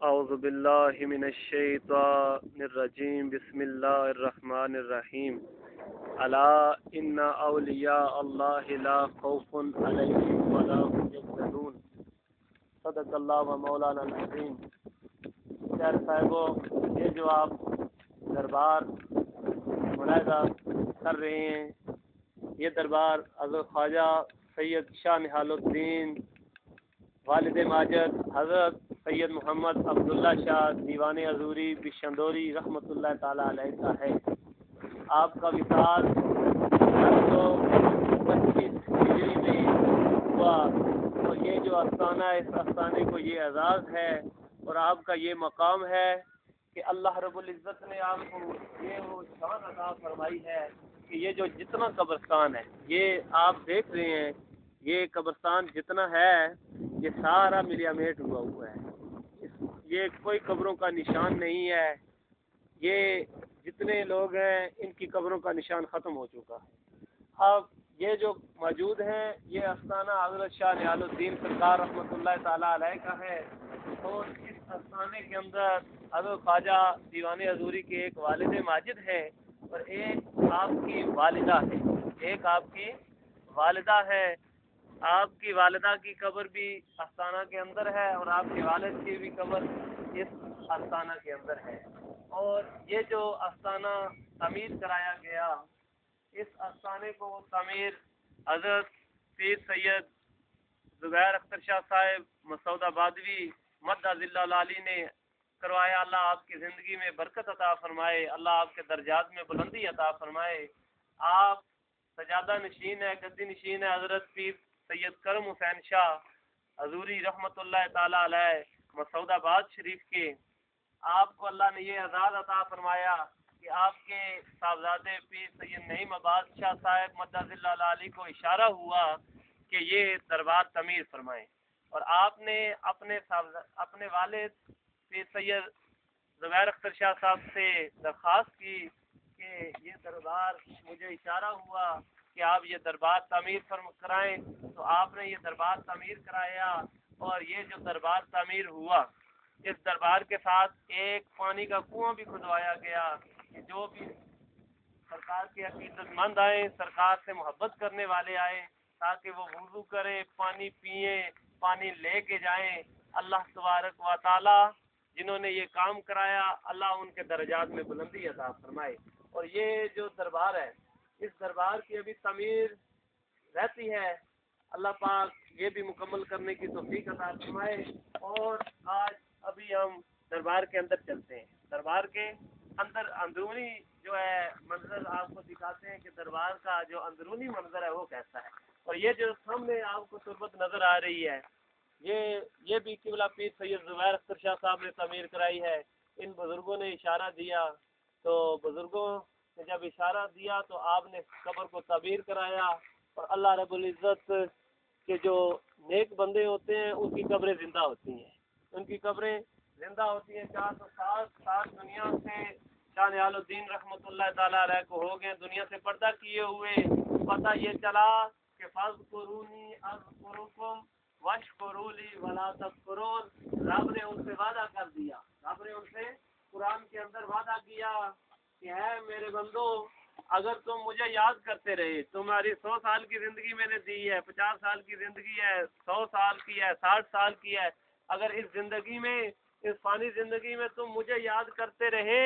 اعوذ باللہ من الشیطان الرجیم بسم اللہ الرحمن الرحیم الا ان اولیاء اللہ لا خوف علیہم ولا هم یحزنون صدق اللہ و مولانا العظیم۔ خیر صاحبو، یہ جو آپ دربار ملاحظہ کر رہے ہیں، یہ دربار حضرت خواجہ سید شاہ نہال الدین والد ماجد حضرت سید محمد عبداللہ شاہ دیوان حضوری بشندوری رحمۃ اللہ تعالیٰ علیہ کا ہے۔ آپ کا وصال 1925 ہجری میں ہوا، اور یہ جو آستانہ ہے، اس آستانے کو یہ اعزاز ہے اور آپ کا یہ مقام ہے کہ اللہ رب العزت نے آپ کو یہ وہ شان عطا فرمائی ہے کہ یہ جو جتنا قبرستان ہے، یہ آپ دیکھ رہے ہیں، یہ قبرستان جتنا ہے یہ سارا ملیامیٹ ہوا ہے، یہ کوئی قبروں کا نشان نہیں ہے۔ یہ جتنے لوگ ہیں ان کی قبروں کا نشان ختم ہو چکا ہے۔ اب یہ جو موجود ہیں، یہ آستانہ حضرت شاہ نہال الدین سرکار رحمۃ اللہ تعالیٰ علیہ کا ہے، اور اس آستانے کے اندر حضرت خواجہ دیوان حضوری کے ایک والد ماجد ہے اور ایک آپ کی والدہ ہے، ایک آپ کی والدہ ہے۔ آپ کی والدہ کی قبر بھی آستانہ کے اندر ہے اور آپ کے والد کی بھی قبر اس آستانہ کے اندر ہے۔ اور یہ جو آستانہ تعمیر کرایا گیا، اس آستانے کو تعمیر حضرت پیر سید زبیر اختر شاہ صاحب مسعود آبادوی مدہ ذلہ العالی نے کروایا۔ اللہ آپ کی زندگی میں برکت عطا فرمائے، اللہ آپ کے درجات میں بلندی عطا فرمائے۔ آپ سجادہ نشین ہے، گدی نشین ہے حضرت پیر سید کرم حسین شاہ حضوری رحمۃ اللہ تعالیٰ علیہ مسعود آباد شریف کے۔ آپ کو اللہ نے یہ اعزاز عطا فرمایا کہ آپ کے صاحبزادے پیر سید نعیم عباس شاہ صاحب مدہ ذلہ العالی کو اشارہ ہوا کہ یہ دربار تعمیر فرمائیں، اور آپ نے اپنے والد پیر سید زبیر اختر شاہ صاحب سے درخواست کی کہ یہ دربار مجھے اشارہ ہوا کہ آپ یہ دربار تعمیر کرائیں، تو آپ نے یہ دربار تعمیر کرایا۔ اور یہ جو دربار تعمیر ہوا، اس دربار کے ساتھ ایک پانی کا کنواں بھی کھدوایا گیا کہ جو بھی سرکار کے عقیدت مند آئیں، سرکار سے محبت کرنے والے آئیں، تاکہ وہ وضو کریں، پانی پئیں، پانی لے کے جائیں۔ اللہ تبارک و تعالی جنہوں نے یہ کام کرایا، اللہ ان کے درجات میں بلندی عطا فرمائے۔ اور یہ جو دربار ہے، اس دربار کی ابھی تعمیر رہتی ہے، اللہ پاک یہ بھی مکمل کرنے کی توفیق عطا فرمائے۔ اور آج ابھی ہم دربار کے اندر چلتے ہیں، دربار کے اندر اندرونی جو ہے منظر آپ کو دکھاتے ہیں کہ دربار کا جو اندرونی منظر ہے وہ کیسا ہے۔ اور یہ جو سامنے آپ کو تربت نظر آ رہی ہے، یہ بھی قبلہ پیر سید زبیر اختر شاہ صاحب نے تعمیر کرائی ہے۔ ان بزرگوں نے اشارہ دیا، تو بزرگوں نے جب اشارہ دیا تو آپ نے قبر کو تعمیر کرایا۔ اور اللہ رب العزت کے جو نیک بندے ہوتے ہیں ان کی قبریں زندہ ہوتی ہیں، ان کی قبریں زندہ ہوتی ہیں۔ 407 سال دنیا سے شاہ نہال الدین رحمۃ اللہ تعالیٰ علیہ کو ہو گئے دنیا سے پردہ کیے ہوئے۔ پتہ یہ چلا کہ فاذکرونی اذکرکم واشکروا لی ولا تکفرون۔ رب نے ان سے وعدہ کر دیا، رب نے ان سے قرآن کے اندر وعدہ کیا کہ ہے میرے بندو، اگر تم مجھے یاد کرتے رہے، تمہاری 100 سال کی زندگی میں نے دی ہے، 50 سال کی زندگی ہے، 100 سال کی ہے، 60 سال کی ہے، اگر اس زندگی میں، اس فانی زندگی میں تم مجھے یاد کرتے رہے،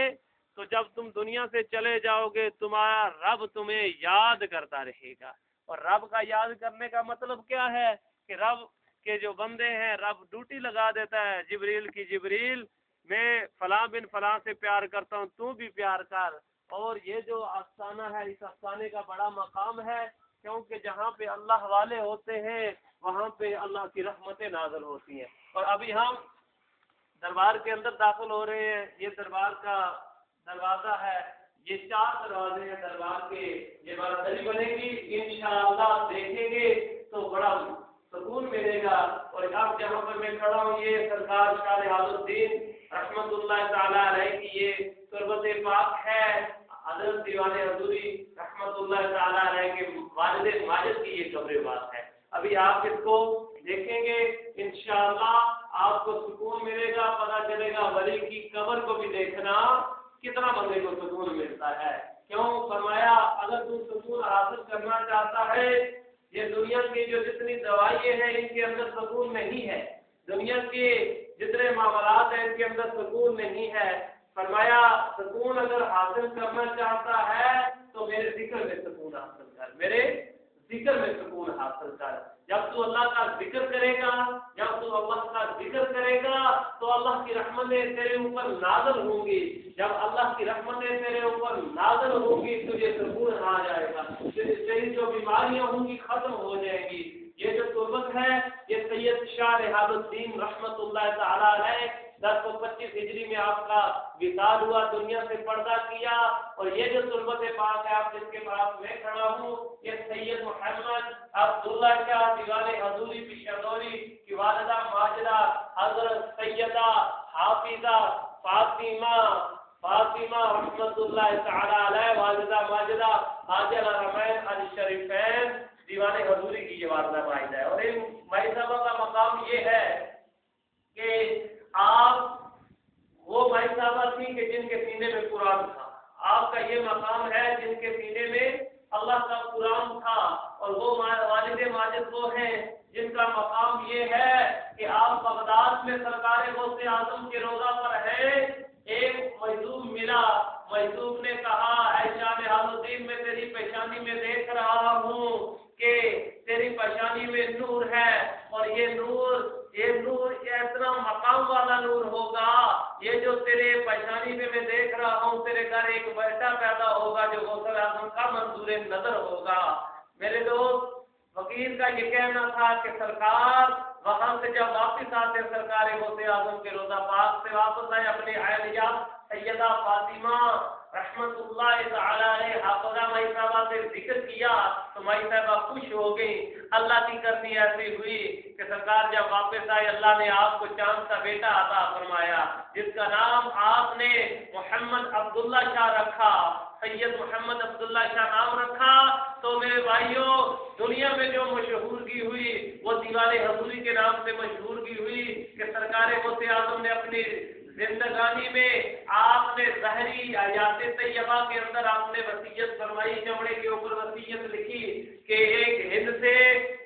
تو جب تم دنیا سے چلے جاؤ گے تمہارا رب تمہیں یاد کرتا رہے گا۔ اور رب کا یاد کرنے کا مطلب کیا ہے کہ رب کے جو بندے ہیں رب ڈیوٹی لگا دیتا ہے، جبریل کی جبریل میں فلاں بن فلاں سے پیار کرتا ہوں، تو بھی پیار کر۔ اور یہ جو آستانہ ہے، اس آستانے کا بڑا مقام ہے، کیونکہ جہاں پہ اللہ والے ہوتے ہیں وہاں پہ اللہ کی رحمتیں نازل ہوتی ہیں۔ اور ابھی ہم دربار کے اندر داخل ہو رہے ہیں۔ یہ دربار کا دروازہ ہے، یہ 4 دروازے ہیں دربار کے، یہ برادری بنے گی انشاءاللہ، دیکھیں گے تو بڑا سکون ملے گا۔ اور اب جہاں پر میں کھڑا ہوں یہ سرکار شاہ نہال الدین رحمۃ اللہ تعالیٰ علیہ کی یہ تربت پاک ہے، حضرت دیوان حضوری رحمۃ اللہ تعالیٰ علیہ کے والد ماجد کی یہ قبر بات ہے۔ ابھی آپ اس کو دیکھیں گے انشاءاللہ آپ کو سکون ملے گا، پتہ چلے چلے گا ولی کی قبر کو بھی دیکھنا کتنا بندے کو سکون ملتا ہے. کیوں؟ فرمایا اگر تو سکون حاصل کرنا چاہتا ہے، یہ دنیا کی جو جتنی دوائیں ہیں ان کے اندر سکون نہیں ہے، دنیا کے جتنے معاملات ہیں ان کے اندر سکون نہیں ہے. فرمایا سکون اگر حاصل کرنا چاہتا ہے تو میرے ذکر میں سکون حاصل کر، میرے ذکر میں سکون حاصل کر. جب تو اللہ کا ذکر کرے گا، جب تو اللہ کا ذکر کرے گا تو اللہ کی رحمتیں تیرے اوپر نازل ہوں گی. جب اللہ کی رحمتیں تیرے اوپر نازل ہوں گی تجھے سکون آ جائے گا، تیری جو بیماریاں ہوں گی ختم ہو جائیں گی. یہ جو تربت ہے یہ سید شاہ رحاب الدین رحمت اللہ تعالی علیہ 1025 ہجری میں آپ کا وصال ہوا، دنیا سے پردہ کیا. اور یہ جو تربت پاک ہے آپ جس کے پاس میں کھڑا ہوں، یہ سید محمد عبداللہ شاہ دیوان حضوری پشاوری کی والدہ ماجدہ حضرت سیدہ حافظہ فاطمہ رحمت اللہ تعالی علیہ والدہ ماجدہ حاجہ الحرمین الشریفین دیوان حضوری کی یہ والدہ ماجدہ ہے. اور ان مائی صاحبہ کا مقام یہ ہے کہ آپ وہ مائی صاحبہ تھی کہ جن کے سینے میں قرآن تھا. آپ کا یہ مقام ہے جن کے سینے میں اللہ کا قرآن تھا. اور وہ والد ماجد وہ ہیں جن کا مقام یہ ہے کہ آپ بغداد میں سرکار غوث اعظم کے روضہ پر ہیں. ایک مجذوب ملا، مجذوب نے کہا اے شاہ رحاب الدین میں تیری پیشانی میں دیکھ رہا ہوں کہ تیری پیشانی میں نور ہے، اور یہ نور اتنا مقام والا نور ہوگا. یہ جو تیرے پیشانی میں میں دیکھ رہا ہوں تیرے گھر ایک بیٹا پیدا ہوگا جو غوث اعظم کا منظور نظر ہوگا. میرے دوست فقیر کا یہ کہنا تھا کہ سرکار وہاں سے جب واپس آتے سرکار غوث اعظم کے روضہ پاک سے واپس آئے، اپنے اہلیہ سیدہ فاطمہ رحمت اللہ تعالی علیہ حافظہ مائی صاحبہ سے ذکر کیا تو مائی صاحبہ خوش ہو گئی. اللہ کی کرنی ایسی ہوئی کہ سرکار جب واپس آئے اللہ نے آپ کو چاند کا بیٹا عطا فرمایا جس کا نام آپ نے محمد عبداللہ شاہ رکھا، سید محمد عبداللہ شاہ نام رکھا. تو میرے بھائیوں دنیا میں جو مشہورگی ہوئی وہ دیوان حضوری کے نام سے مشہورگی ہوئی کہ سرکار غوث اعظم نے اپنی زندگانی میں آپ نے ظاہری حیات طیبہ کے اندر آپ نے وصیت فرمائی، چمڑے کے اوپر وصیت لکھی کہ ایک ہند سے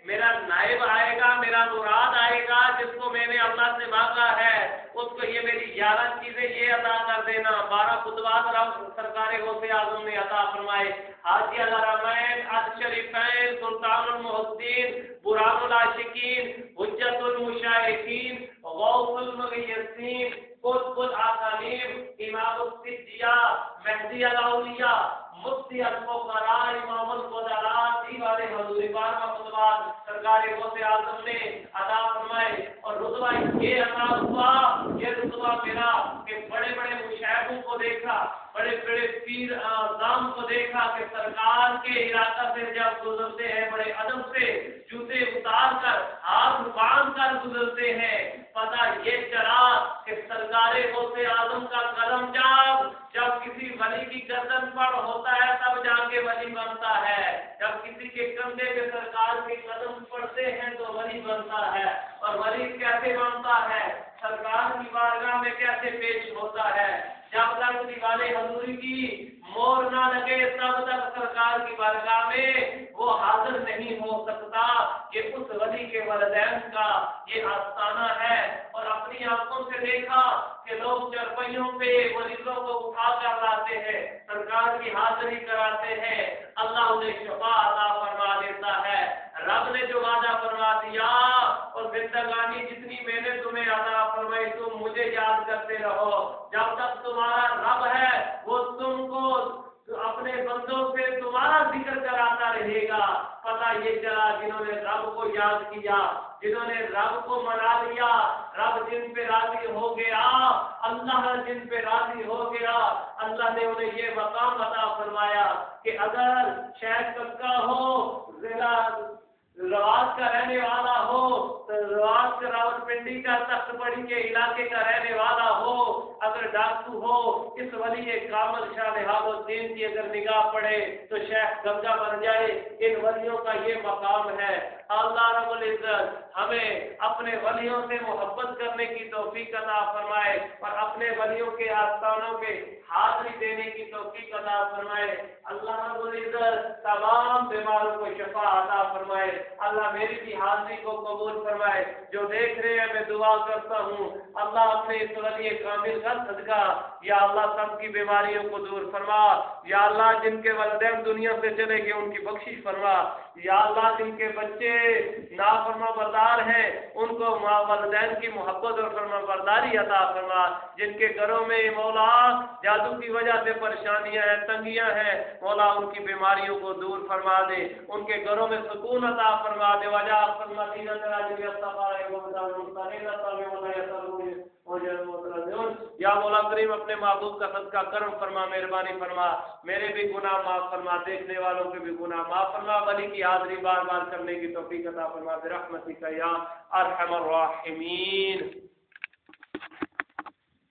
میرا نائب آئے گا، میرا مراد آئے گا جس کو میں نے اللہ سے مانگا ہے اس کو یہ میری 11 چیزیں یہ عطا کر دینا. 12 خطبات سرکار غوث اعظم نے عطا فرمائے. حاجی الحرمین الشریفین سلطان المحدثین برہان العاشقین حجت المشاہدین غوث المغیثین قطب العالمین امام الصدیہ مہدی الاولیاء مفتی الفقراء امام الفضلاء دیوان حضوری 12 خطبات سرکار غوث اعظم نے عطا فرمائے. اور رتبہ یہ عطا ہوا، یہ رتبہ میرا کہ بڑے بڑے مشائخوں کو دیکھا، بڑے بڑے پیر اعظام کو دیکھا کہ سرکار کے علاقہ سے جب گزرتے ہیں بڑے ادب سے جوتے اتار کر ہاتھ باندھ کر گزرتے ہیں. پتہ یہ چلا کہ سرکار غوث اعظم کا قدم جب کسی ولی کی گردن پر ہوتا ہے تب جا کے ولی بنتا ہے. جب کسی کے کندھے پہ سرکار کے قدم پڑتے ہیں تو ولی بنتا ہے. اور ولی کیسے بنتا ہے؟ سرکار کی بارگاہ میں کیسے پیش ہوتا ہے؟ جب تک دیوان حضوری کی مور نہ لگے تب تک سرکار کی بارگاہ میں وہ حاضر نہیں ہو سکتا. یہ اس ولی کے والدین کا یہ آستانہ ہے. اور اپنی آنکھوں سے دیکھا کہ لوگ چرپائیوں پہ مریضوں کو اٹھا کر لاتے ہیں، سرکار کی حاضری کراتے ہیں، اللہ انہیں شفا عطا فرما دیتا ہے. رب نے جو وعدہ فرما دیا اور زندگانی جتنی میں نے تمہیں عطا فرمائی تم مجھے یاد کرتے رہو. جب تک تمہارا رب ہے وہ تم کو اپنے بندوں سے تمہارا ذکر کراتا رہے گا. پتہ یہ چلا جنہوں نے رب کو یاد کیا، جنہوں نے رب کو منا لیا، رب جن پہ راضی ہو گیا، اللہ جن پہ راضی ہو گیا، اللہ نے انہیں یہ مقام عطا فرمایا کہ اگر شیخ ککا ہو، ضلع رواس کا رہنے والا ہو، رواس کا راولپنڈی کا تخت بڑی کے علاقے کا رہنے والا ہو، اگر ڈاکو ہو، اس ولی کامل شاہ رحاب الدین کی اگر نگاہ پڑے تو شیخ گنگا بن جائے. ان ولیوں کا یہ مقام ہے. اللہ رب العزت ہمیں اپنے ولیوں سے محبت کرنے کی توفیق عطا فرمائے. اور آستانوں کے حاضری دینے کی توفیق عطا فرمائے. اللہ رب العزت تمام بیماروں کو شفا عطا فرمائے. اللہ میری بھی حاضری کو قبول فرمائے. جو دیکھ رہے ہیں میں دعا کرتا ہوں اللہ اپنے اس ولی کامل کا صدقہ یا اللہ سب کی بیماریوں کو دور فرما. یا اللہ جن کے والدین دنیا سے چلے گئے ان کی بخشش فرما. یا اللہ جن کے بچے نافرما بردار ہیں ان کو والدین کی محبت اور فرما برداری عطا فرما. جن کے گھروں میں مولا جادو کی وجہ سے پریشانیاں ہیں تنگیاں ہیں مولا ان کی بیماریوں کو دور فرما دے. ان کے گھروں میں سکون عطا فرما دے. وجہ فرما دینا یا مولا کریم اپنے محبوب کا صدقہ کرم فرما مہربانی فرما. میرے بھی گناہ معاف فرما. دیکھنے والوں کے بھی گناہ معاف فرما. ولی کی حاضری بار بار کرنے کی توفیق عطا فرما برحمتک یا ارحم الراحمین.